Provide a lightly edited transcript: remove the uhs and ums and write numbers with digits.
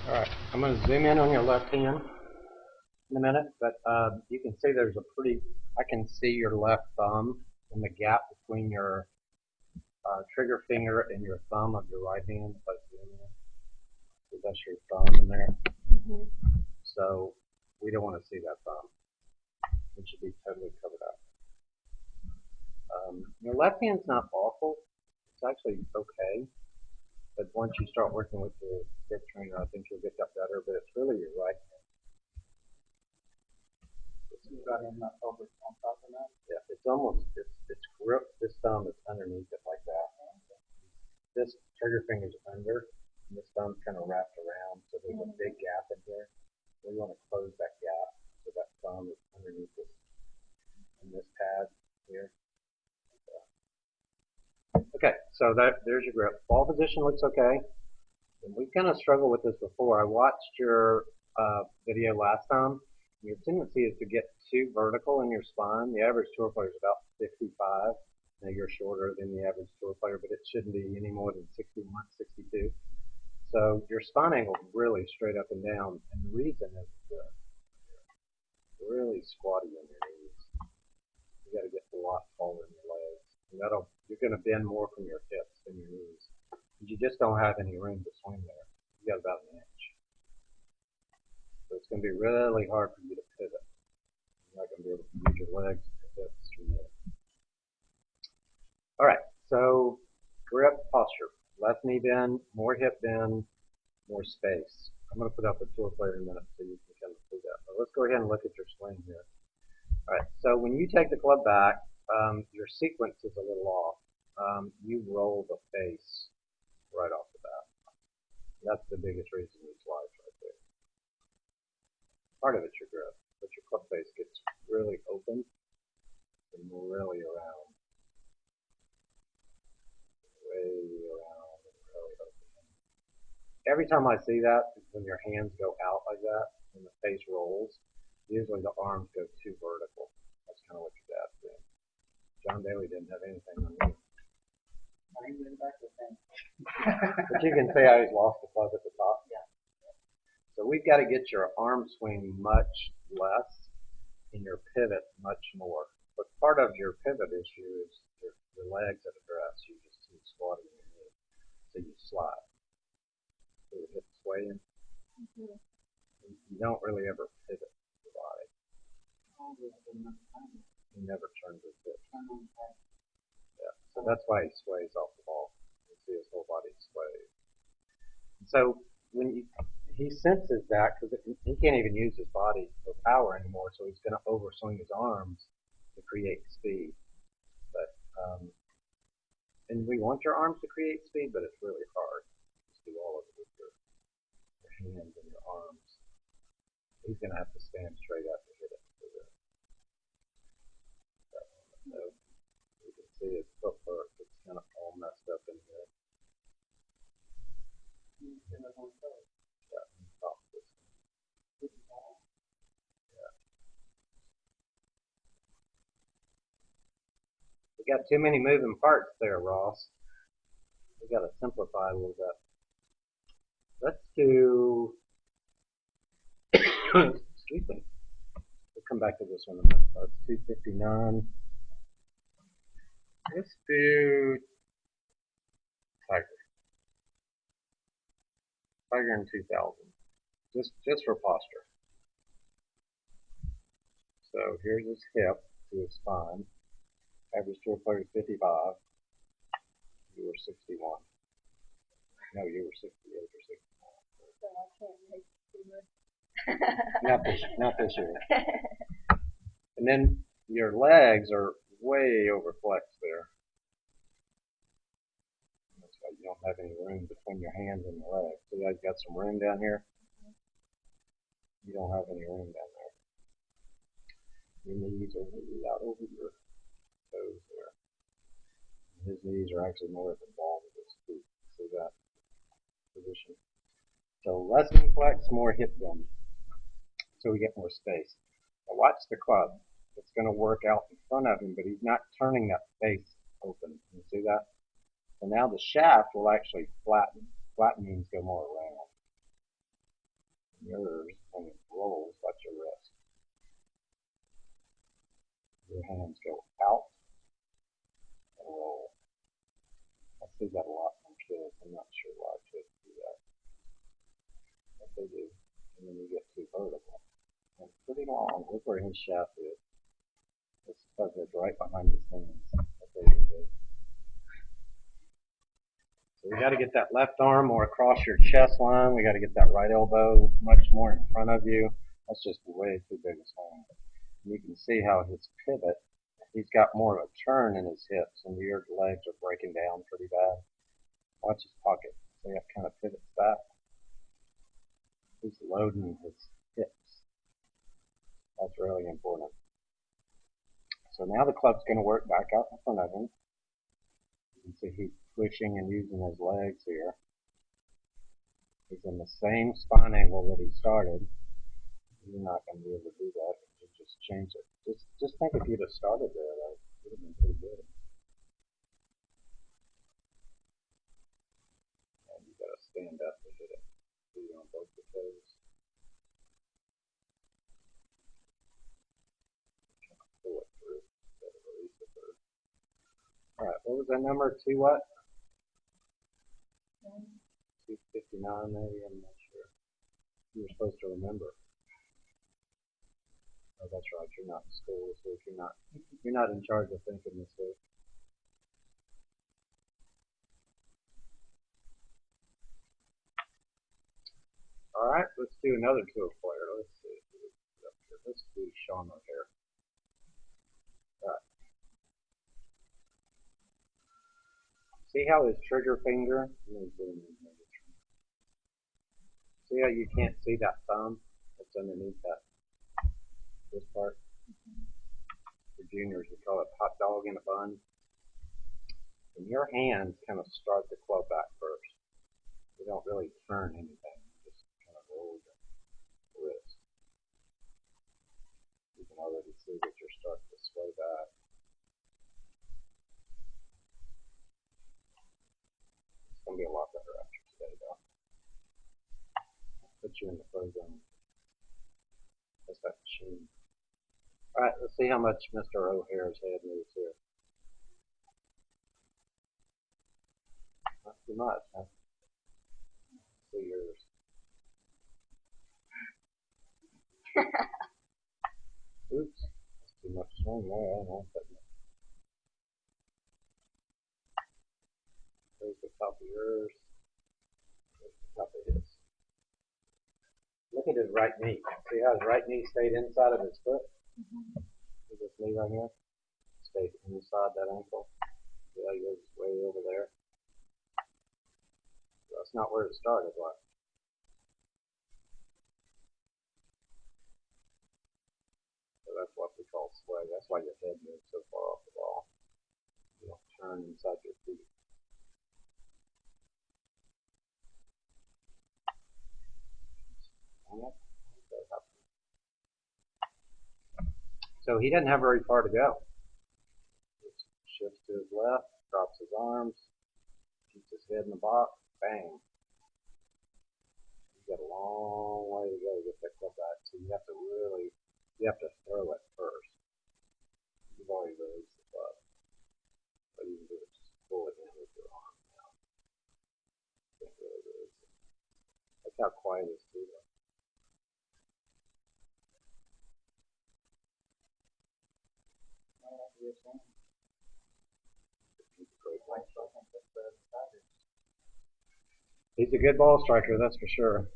All right, I'm going to zoom in on your left hand in a minute, but you can see there's a I can see your left thumb in the gap between your trigger finger and your thumb of your right hand. If I zoom in, so that's your thumb in there. Mm-hmm. So we don't want to see that thumb. It should be totally covered up. Your left hand's not awful. It's actually okay. But once you start working with the grip trainer, I think you'll get that better. But it's really your right hand. You got him over on top of that? Yeah, it's almost, it's grip. This thumb is underneath it like that. This trigger finger's under, and this thumb's kind of wrapped around, so there's a big gap in here. We want to close that gap so that thumb is underneath this, in this pad here. Okay, so there's your grip. Ball position looks okay. And we kind of struggled with this before. I watched your video last time. Your tendency is to get too vertical in your spine. The average tour player is about 55. Now you're shorter than the average tour player, but it shouldn't be any more than 61, 62. So your spine angle is really straight up and down, and the reason is really squatty in your knees. You got to get a lot taller in your legs, and you're going to bend more from your hips than your knees. You just don't have any room to swing there. You got about an inch. So it's going to be really hard for you to pivot. You're not going to be able to use your legs and your hips from there. All right, so grip posture. Left knee bend, more hip bend, more space. I'm going to put up a tour player in a minute so you can kind of see that. But let's go ahead and look at your swing here. All right, so when you take the club back, your sequence is a little off. You roll the face right off the bat. That's the biggest reason you slide right there. Part of it's your grip, but your club face gets really open and really around, way around and really open. Every time I see that, when your hands go out like that, and the face rolls, usually the arms go too vertical. That's kind of what your dad's doing. John Daly didn't have anything on me. But you can see how he's lost the club at the top. Yeah. So we've got to get your arm swing much less and your pivot much more. But part of your pivot issue is your legs at a dress. You just keep squatting your knee. So you slide. So your hips swaying. Mm-hmm. You don't really ever pivot your body. He never turns his hips. Yeah. So that's why he sways off the ball. You see his whole body sway. So when he senses that, because he can't even use his body for power anymore, so he's going to overswing his arms to create speed. But and we want your arms to create speed, but it's really hard. Just do all of it with your hands and your arms. He's going to have to stand straight up to hit it. So you can see his footwork. It's kind of all messed up in here. We got too many moving parts there, Ross. We got to simplify a little bit. Let's do. Excuse me. We'll come back to this one in a minute. That's 259. Let's do Tiger. Tiger in 2000. Just for posture. So here's his hip to his spine. Average tour player is 55. You were 61. No, you were 68 or 69. So I can't make too much. Not this year. And then your legs are way over flexed there. That's why you don't have any room between your hands and your legs. So you guys got some room down here. You don't have any room down there. Your knees are way out over your toes there. His knees are actually more at the ball of his feet. See that position? So less knee flex, more hip bend. So we get more space. Now watch the club. It's going to work out in front of him, but he's not turning that face open. You see that? So now the shaft will actually flatten. Flatten means go more around. Yours, when it rolls, watch your wrist. Your hands go out and roll. I see that a lot from kids. I'm not sure why kids do that, but they do. And then you get too vertical. And it's pretty long. Look where his shaft is. It's because it's right behind his hands. That's what it is. So we got to get that left arm more across your chest line. We got to get that right elbow much more in front of you. That's just way too big a swing. You can see how his pivot, he's got more of a turn in his hips, and your legs are breaking down pretty bad. Watch his pocket. See how it kind of pivots back? He's loading his hips. That's really important. So now the club's going to work back out in front of him. You can see he's pushing and using his legs here. He's in the same spine angle that he started. You're not going to be able to do that. You just change it. Just think if you'd have started there, that would have been pretty good. And you got to stand up to hit it. So you're on both the toes. Pull it through instead of release it through. All right, what was that number? 2 what? 259 maybe. I'm not sure. You were supposed to remember. Oh, that's right. You're not in school this week. You're not in charge of thinking this week. All right, let's do another tour player. Let's see. Let's do Sean O'Hare. All right. See how his trigger finger? See how you can't see that thumb? It's underneath that. This part. For juniors, we call it hot dog in a bun. And your hands kind of start the club back first. You don't really turn anything. You just kind of roll the wrist. You can already see that you're starting to sway back. It's going to be a lot better after today, though. I'll put you in the program. That's that machine. All right, let's see how much Mr. O'Hare's head moves here. Not too much, huh? See yours. Oops, that's too much swing there. I don't want that much. There's the top of yours. There's the top of his. Look at his right knee. See how his right knee stayed inside of his foot? See this knee right here? Stayed inside that ankle. See how yours is way over there? That's not where it started, what? So that's what we call sway. That's why your head moves so far off the ball. You don't turn inside your feet. So he doesn't have very far to go. Just shifts to his left, drops his arms, keeps his head in the box, bang. You've got a long way to go to get that club back. So you have to throw it first. You've already released the club. What you can do is just pull it in with your arm now. Can't really release it. Look how quiet his feet are. He's a good ball striker, that's for sure.